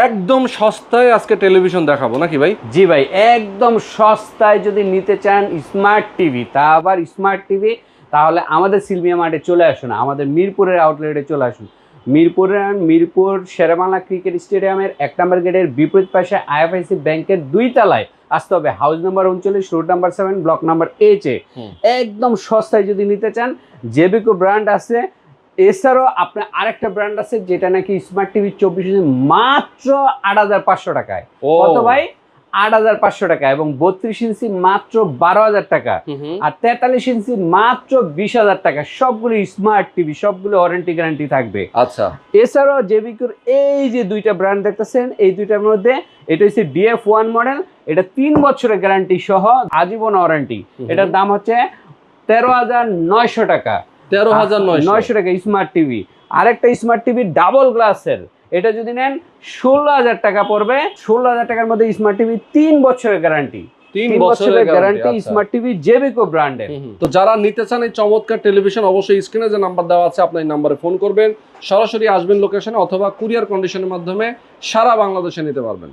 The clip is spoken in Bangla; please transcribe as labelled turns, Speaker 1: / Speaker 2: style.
Speaker 1: একদম সস্তায় আজকে টেলিভিশন দেখাবো নাকি ভাই?
Speaker 2: জি ভাই, একদম সস্তায় যদি নিতে চান স্মার্ট টিভি, তা আবার স্মার্ট টিভি, তাহলে আমাদের সিলমিয়া মার্টে চলে আসুন, আমাদের মিরপুরের আউটলেটে চলে আসুন। মিরপুর শেরেবাংলা ক্রিকেট স্টেডিয়ামের 1 নম্বর গেটের বিপরীত পাশে আইএফআইসি ব্যাংকের 2 তলায় আসতে হবে। House number 39, road number 7, block number H এ। একদম সস্তায় যদি নিতে চান, জেবিকো ব্র্যান্ড আছে। এছাড়াও আপনার আরেকটা ব্র্যান্ড আছে যেটা নাকি স্মার্ট টিভি 24 ইঞ্চি মাত্র 8,500 টাকায়। কত ভাই? 8,500 টাকা। এবং 32 ইঞ্চি মাত্র 12,000 টাকা। আর 43 ইঞ্চি মাত্র 20,000 টাকা। সবগুলো স্মার্ট টিভি, সবগুলো ওয়ারেন্টি গ্যারান্টি থাকবে।
Speaker 1: আচ্ছা,
Speaker 2: এছাড়াও জেবিকোর এই যে 2টা ব্র্যান্ড দেখতেছেন, এই 2টার মধ্যে এটা হচ্ছে DF1 মডেল, এটা 3 বছরের গ্যারান্টি সহ আজীবন ওয়ারেন্টি। এটার দাম হচ্ছে 13,900 টাকা। 13,900 টাকা স্মার্ট টিভি। আরেকটা স্মার্ট টিভি ডাবল গ্লাসের, এটা যদি নেন 16,000 টাকা পড়বে। 16,000 টাকার মধ্যে স্মার্ট টিভি 3 বছরের গ্যারান্টি।
Speaker 1: 3 বছরের
Speaker 2: গ্যারান্টি স্মার্ট টিভি জেবিকো ব্র্যান্ডের।
Speaker 1: তো যারা নিতে চান এই চমৎকার টেলিভিশন, অবশ্যই স্ক্রিনে যে নাম্বার দেওয়া আছে আপনার এই নাম্বারে ফোন করবেন, সরাসরি আসবেন লোকেশনে, অথবা কুরিয়ার কন্ডিশনের মাধ্যমে সারা বাংলাদেশে নিতে পারবেন।